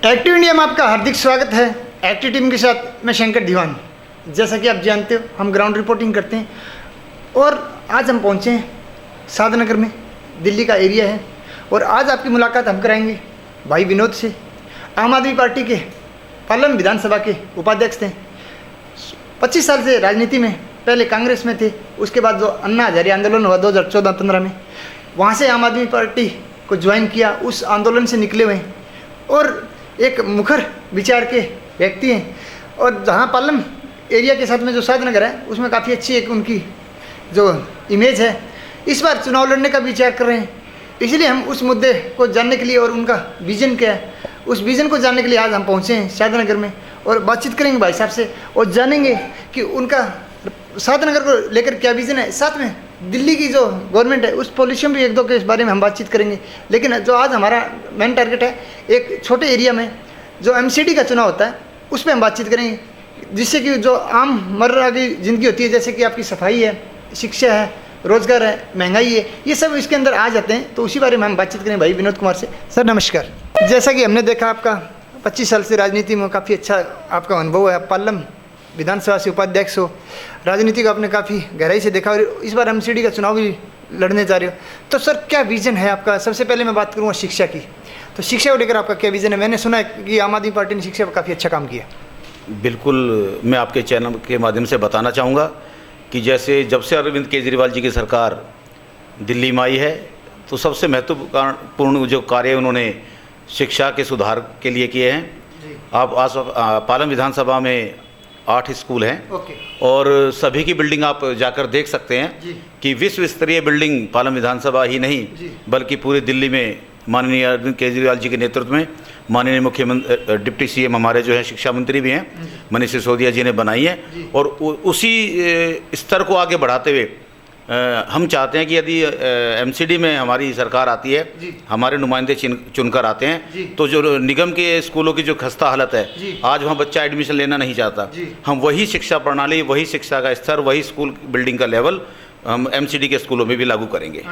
Active India में आपका हार्दिक स्वागत है। एक्टिव टीम के साथ मैं शंकर दीवान। जैसा कि आप जानते हो, हम ग्राउंड रिपोर्टिंग करते हैं और आज हम पहुंचे हैं शादनगर में, दिल्ली का एरिया है। और आज आपकी मुलाकात हम कराएंगे भाई विनोद से। आम आदमी पार्टी के पार्लियामेंट विधानसभा के उपाध्यक्ष थे। 25 साल से राजनीति में, पहले कांग्रेस में थे, उसके बाद जो अन्ना हजारे आंदोलन हुआ 2014-15 में, वहाँ से आम आदमी पार्टी को ज्वाइन किया। उस आंदोलन से निकले हुए हैं और एक मुखर विचार के व्यक्ति हैं। और जहाँ पार्लियामेंट एरिया के साथ में जो शादनगर है, उसमें काफ़ी अच्छी एक उनकी जो इमेज है। इस बार चुनाव लड़ने का विचार कर रहे हैं, इसलिए हम उस मुद्दे को जानने के लिए और उनका विज़न क्या है, उस विज़न को जानने के लिए आज हम पहुँचे हैं शादनगर में और बातचीत करेंगे भाई साहब से और जानेंगे कि उनका शादनगर को लेकर क्या विज़न है। साथ में दिल्ली की जो गवर्नमेंट है उस पॉलिसी में भी एक दो के इस बारे में हम बातचीत करेंगे। लेकिन जो आज हमारा मेन टारगेट है, एक छोटे एरिया में जो एमसीडी का चुनाव होता है उस पर हम बातचीत करेंगे, जिससे कि जो आम मर्रा की ज़िंदगी होती है, जैसे कि आपकी सफाई है, शिक्षा है, रोज़गार है, महंगाई है, ये सब इसके अंदर आ जाते हैं। तो उसी बारे में हम बातचीत करेंगे भाई विनोद कुमार से। सर नमस्कार। जैसा कि हमने देखा, आपका 25 साल से राजनीति में काफ़ी अच्छा आपका अनुभव है। पार्लियामेंट विधानसभा से उपाध्यक्ष हो, राजनीति को आपने काफ़ी गहराई से देखा और इस बार एमसीडी का चुनाव भी लड़ने जा रहे हो। तो सर क्या विज़न है आपका? सबसे पहले मैं बात करूँगा शिक्षा की। तो शिक्षा को लेकर आपका क्या विज़न है? मैंने सुना है कि आम आदमी पार्टी ने शिक्षा पर काफ़ी अच्छा काम किया। बिल्कुल, मैं आपके चैनल के माध्यम से बताना चाहूँगा कि जैसे जब से अरविंद केजरीवाल जी की सरकार दिल्ली में आई है, तो सबसे महत्वपूर्ण जो कार्य उन्होंने शिक्षा के सुधार के लिए किए हैं। आप आज पार्लियामेंट विधानसभा में 8 स्कूल हैं और सभी की बिल्डिंग आप जाकर देख सकते हैं कि विश्व स्तरीय बिल्डिंग पार्लियामेंट विधानसभा ही नहीं बल्कि पूरी दिल्ली में माननीय अरविंद केजरीवाल जी के नेतृत्व में माननीय मुख्यमंत्री डिप्टी सीएम हमारे जो हैं शिक्षा मंत्री भी हैं मनीष सिसोदिया जी ने बनाई है। और उसी स्तर को आगे बढ़ाते हुए हम चाहते हैं कि यदि एमसीडी में हमारी सरकार आती है, हमारे नुमाइंदे चुनकर आते हैं, तो जो निगम के स्कूलों की जो खस्ता हालत है, आज वहाँ बच्चा एडमिशन लेना नहीं चाहता, हम वही शिक्षा प्रणाली, वही शिक्षा का स्तर, वही स्कूल बिल्डिंग का लेवल हम एमसीडी के स्कूलों में भी लागू करेंगे।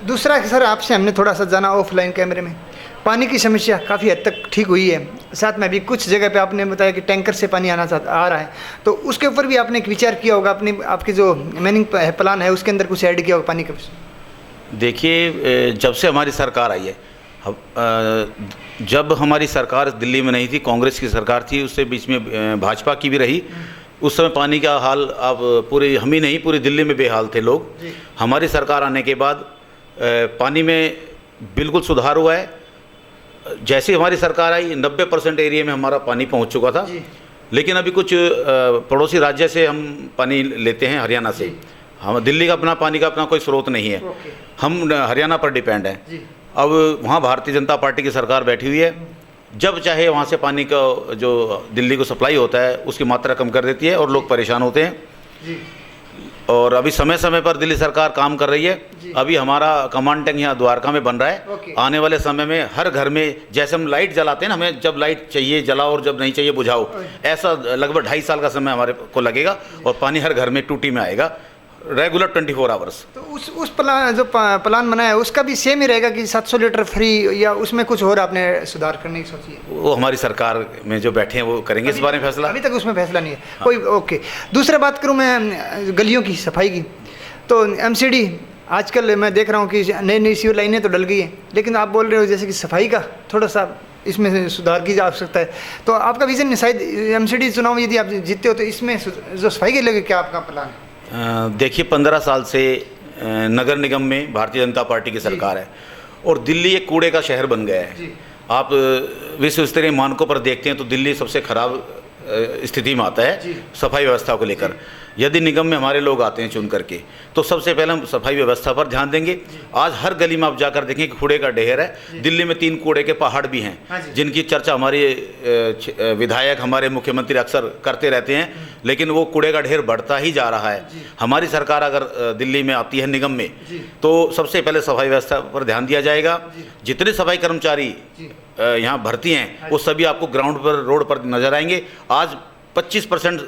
दूसरा सर, आपसे हमने थोड़ा सा जाना ऑफलाइन कैमरे में, पानी की समस्या काफ़ी हद तक ठीक हुई है। साथ में अभी कुछ जगह पे आपने बताया कि टैंकर से पानी आ रहा है, तो उसके ऊपर भी आपने एक विचार किया होगा। आपकी जो मैनिंग प्लान है उसके अंदर कुछ ऐड किया होगा पानी का? देखिए, जब से हमारी सरकार आई है, जब हमारी सरकार दिल्ली में नहीं थी, कांग्रेस की सरकार थी, उससे बीच में भाजपा की भी रही, उस समय पानी का हाल अब पूरे हम ही नहीं पूरी दिल्ली में बेहाल थे लोग। हमारी सरकार आने के बाद पानी में बिल्कुल सुधार हुआ है। जैसे हमारी सरकार आई 90% एरिया में हमारा पानी पहुंच चुका था। लेकिन अभी कुछ पड़ोसी राज्य से हम पानी लेते हैं, हरियाणा से। हम दिल्ली का अपना पानी का अपना कोई स्रोत नहीं है, हम हरियाणा पर डिपेंड हैं। अब वहाँ भारतीय जनता पार्टी की सरकार बैठी हुई है, जब चाहे वहाँ से पानी का जो दिल्ली को सप्लाई होता है उसकी मात्रा कम कर देती है और लोग परेशान होते हैं। और अभी समय समय पर दिल्ली सरकार काम कर रही है। अभी हमारा कमांड टैंक यहाँ द्वारका में बन रहा है। आने वाले समय में हर घर में, जैसे हम लाइट जलाते हैं ना, हमें जब लाइट चाहिए जलाओ और जब नहीं चाहिए बुझाओ, ऐसा लगभग 2.5 साल का समय हमारे को लगेगा और पानी हर घर में टूटी में आएगा, रेगुलर 24 आवर्स। तो उस प्लान जो प्लान बनाया है उसका भी सेम ही रहेगा कि 700 लीटर फ्री, या उसमें कुछ और आपने सुधार करने की सोची है? वो हमारी सरकार में जो बैठे हैं वो करेंगे इस बारे में फैसला। अभी तक उसमें फैसला नहीं है कोई। ओके, दूसरा बात करूं मैं गलियों की सफाई की। तो एमसीडी आजकल मैं देख रहा हूं कि नई सीवर लाइनें तो डल गई हैं, लेकिन आप बोल रहे हो जैसे कि सफाई का थोड़ा सा इसमें सुधार की जा सकता है। तो आपका विजन शायद एमसीडी चुनाव यदि आप जीतते हो तो इसमें जो सफाई के लिए क्या आपका प्लान है? देखिए, 15 साल से नगर निगम में भारतीय जनता पार्टी की सरकार है और दिल्ली एक कूड़े का शहर बन गया है। आप विश्व स्तरीय मानकों पर देखते हैं तो दिल्ली सबसे खराब स्थिति में आता है सफाई व्यवस्था को लेकर। यदि निगम में हमारे लोग आते हैं चुन करके, तो सबसे पहले हम सफाई व्यवस्था पर ध्यान देंगे। आज हर गली में आप जाकर देखें कि कूड़े का ढेर है। दिल्ली में 3 कूड़े के पहाड़ भी हैं, जिनकी चर्चा हमारे विधायक, हमारे मुख्यमंत्री अक्सर करते रहते हैं, लेकिन वो कूड़े का ढेर बढ़ता ही जा रहा है। हमारी सरकार अगर दिल्ली में आती है निगम में, तो सबसे पहले सफाई व्यवस्था पर ध्यान दिया जाएगा। जितने सफाई कर्मचारी यहाँ भर्ती हैं वो सभी आपको ग्राउंड पर, रोड पर नजर आएंगे। आज 25%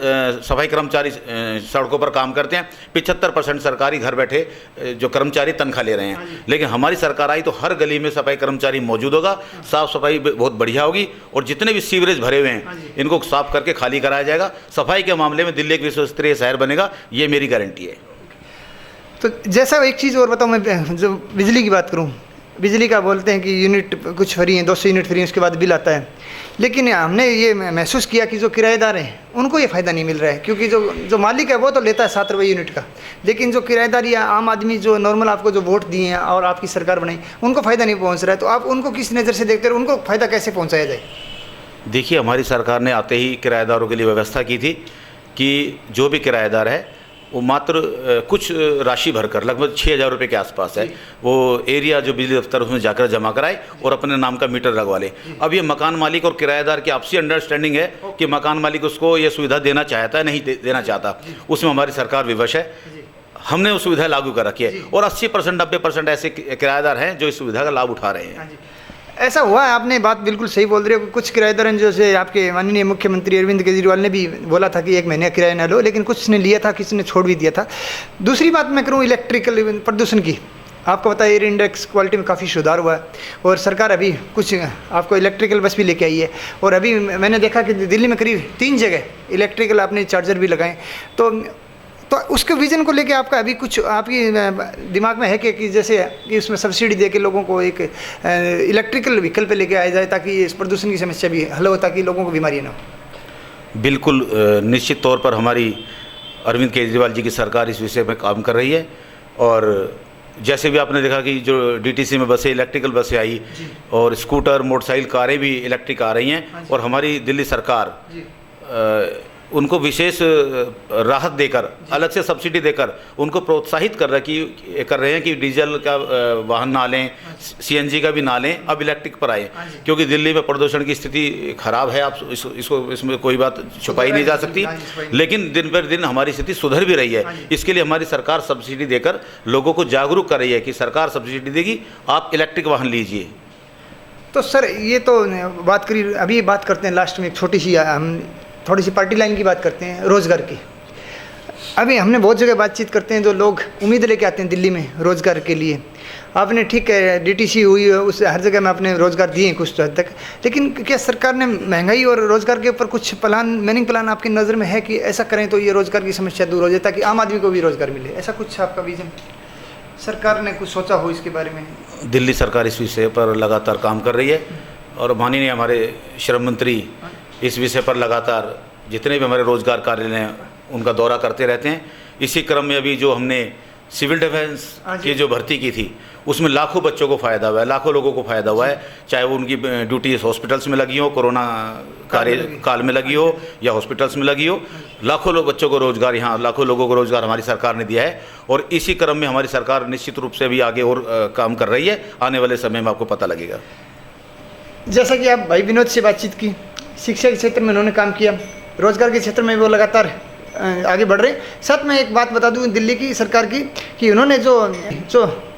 सफाई कर्मचारी सड़कों पर काम करते हैं, 75% सरकारी घर बैठे जो कर्मचारी तनख्वाह ले रहे हैं। लेकिन हमारी सरकार आई तो हर गली में सफाई कर्मचारी मौजूद होगा, साफ़ सफाई बहुत बढ़िया होगी और जितने भी सीवरेज भरे हुए हैं इनको साफ करके खाली कराया जाएगा। सफाई के मामले में दिल्ली एक विश्वस्तरीय शहर बनेगा, ये मेरी गारंटी है। तो जैसा एक चीज़ और बताऊँ, मैं जो बिजली की बात करूँ, बिजली का बोलते हैं कि यूनिट कुछ फ्री हैं, 200 यूनिट फ्री हैं, उसके बाद बिल आता है। लेकिन हमने ये महसूस किया कि जो किराएदार हैं उनको ये फ़ायदा नहीं मिल रहा है, क्योंकि जो मालिक है वो तो लेता है 7 रुपये यूनिट का, लेकिन जो किराएदार या आम आदमी जो नॉर्मल आपको जो वोट दिए हैं और आपकी सरकार बनाई, उनको फ़ायदा नहीं पहुँच रहा है। तो आप उनको किस नज़र से देखते हैं, उनको फ़ायदा कैसे पहुँचाया जाए? देखिए, हमारी सरकार ने आते ही किराएदारों के लिए व्यवस्था की थी कि जो भी किराएदार है वो मात्र कुछ राशि भरकर, लगभग 6,000 रुपये के आसपास है, वो एरिया जो बिजली दफ्तर उसमें जाकर जमा कराए और अपने नाम का मीटर लगवा ले। अब ये मकान मालिक और किराएदार की आपसी अंडरस्टैंडिंग है कि मकान मालिक उसको ये सुविधा देना चाहता है, नहीं देना चाहता, उसमें हमारी सरकार विवश है। हमने वो सुविधा लागू कर रखी है और 80% 90% ऐसे किराएदार हैं जो इस सुविधा का लाभ उठा रहे हैं। ऐसा हुआ है, आपने बात बिल्कुल सही बोल रहे हो। कुछ किराएदार हैं, जैसे आपके माननीय मुख्यमंत्री अरविंद केजरीवाल ने भी बोला था कि 1 महीने का किराया न लो, लेकिन कुछ ने लिया था, किसी ने छोड़ भी दिया था। दूसरी बात मैं करूँ इलेक्ट्रिकल प्रदूषण की, आपको पता है एयर इंडेक्स क्वालिटी में काफ़ी सुधार हुआ है और सरकार अभी कुछ आपको इलेक्ट्रिकल बस भी लेके आई है। और अभी मैंने देखा कि दिल्ली में करीब 3 जगह इलेक्ट्रिकल आपने चार्जर भी लगाए। तो उसके विजन को लेके आपका अभी कुछ आपकी दिमाग में है कि जैसे कि उसमें सब्सिडी दे के लोगों को एक इलेक्ट्रिकल व्हीकल पे लेके आया जाए, ताकि इस प्रदूषण की समस्या भी हल हो, ताकि लोगों को बीमारी ना हो? बिल्कुल, निश्चित तौर पर हमारी अरविंद केजरीवाल जी की सरकार इस विषय में काम कर रही है। और जैसे भी आपने देखा कि जो DTC में बसें, इलेक्ट्रिकल बसें आई और स्कूटर, मोटरसाइकिल, कारें भी इलेक्ट्रिक आ रही हैं और हमारी दिल्ली सरकार उनको विशेष राहत देकर, अलग से सब्सिडी देकर उनको प्रोत्साहित कर रहे हैं कि डीजल का वाहन ना लें, CNG का भी ना लें, अब इलेक्ट्रिक पर आए, क्योंकि दिल्ली में प्रदूषण की स्थिति खराब है। आप इसमें कोई बात छुपाई नहीं जा सकती, लेकिन दिन पर दिन हमारी स्थिति सुधर भी रही है। इसके लिए हमारी सरकार सब्सिडी देकर लोगों को जागरूक कर रही है कि सरकार सब्सिडी देगी, आप इलेक्ट्रिक वाहन लीजिए। तो सर, ये तो बात करी, अभी बात करते हैं लास्ट में एक छोटी सी, हम थोड़ी सी पार्टी लाइन की बात करते हैं, रोज़गार की। अभी हमने बहुत जगह बातचीत करते हैं, जो लोग उम्मीद लेके आते हैं दिल्ली में रोज़गार के लिए। आपने ठीक है, DTC हुई है, उस हर जगह में आपने रोज़गार दिए हैं कुछ हद तक, लेकिन क्या सरकार ने महंगाई और रोज़गार के ऊपर कुछ मैनिंग प्लान आपकी नज़र में है कि ऐसा करें तो ये रोज़गार की समस्या दूर हो जाए, ताकि आम आदमी को भी रोज़गार मिले? ऐसा कुछ आपका विजन, सरकार ने कुछ सोचा हो इसके बारे में? दिल्ली सरकार इस विषय पर लगातार काम कर रही है और माननीय हमारे श्रम मंत्री इस विषय पर लगातार जितने भी हमारे रोजगार कार्यालय हैं उनका दौरा करते रहते हैं। इसी क्रम में अभी जो हमने सिविल डिफेंस की जो भर्ती की थी, उसमें लाखों बच्चों को फ़ायदा हुआ है, लाखों लोगों को फ़ायदा हुआ है, चाहे वो उनकी ड्यूटी हॉस्पिटल्स में लगी हो, कोरोना काल में लगी हो या हॉस्पिटल्स में लगी हो। लाखों बच्चों को रोज़गार, यहाँ लाखों लोगों को रोज़गार हमारी सरकार ने दिया है और इसी क्रम में हमारी सरकार निश्चित रूप से भी आगे और काम कर रही है। आने वाले समय में आपको पता लगेगा। जैसा कि आप भाई विनोद से बातचीत की, शिक्षा के क्षेत्र में उन्होंने काम किया, रोजगार के क्षेत्र में वो लगातार आगे बढ़ रहे हैं। साथ में एक बात बता दूं दिल्ली की सरकार की, कि उन्होंने जो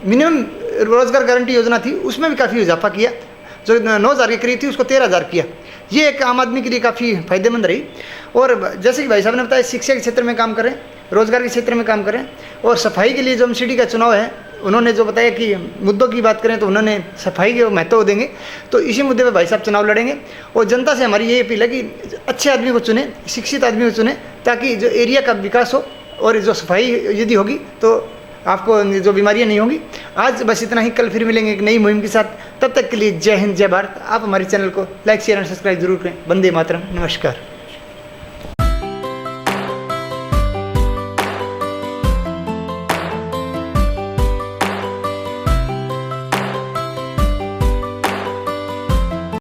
मिनिमम रोजगार गारंटी योजना थी उसमें भी काफ़ी इजाफा किया। जो 9,000 की करीब थी उसको 13,000 किया। ये एक आम आदमी के लिए काफ़ी फ़ायदेमंद रही। और जैसे कि भाई साहब ने बताया, शिक्षा के क्षेत्र में काम करें, रोजगार के क्षेत्र में काम करें, और सफाई के लिए जो MCD का चुनाव है, उन्होंने जो बताया कि मुद्दों की बात करें तो उन्होंने सफाई के महत्व देंगे, तो इसी मुद्दे पे भाई साहब चुनाव लड़ेंगे। और जनता से हमारी ये अपील है कि अच्छे आदमी को चुने, शिक्षित आदमी को चुने, ताकि जो एरिया का विकास हो और जो सफाई यदि होगी तो आपको जो बीमारियां नहीं होंगी। आज बस इतना ही, कल फिर मिलेंगे एक नई मुहिम के साथ। तब तक के लिए जय हिंद, जय भारत। आप हमारे चैनल को लाइक, शेयर और सब्सक्राइब जरूर करें। वंदे मातरम, नमस्कार।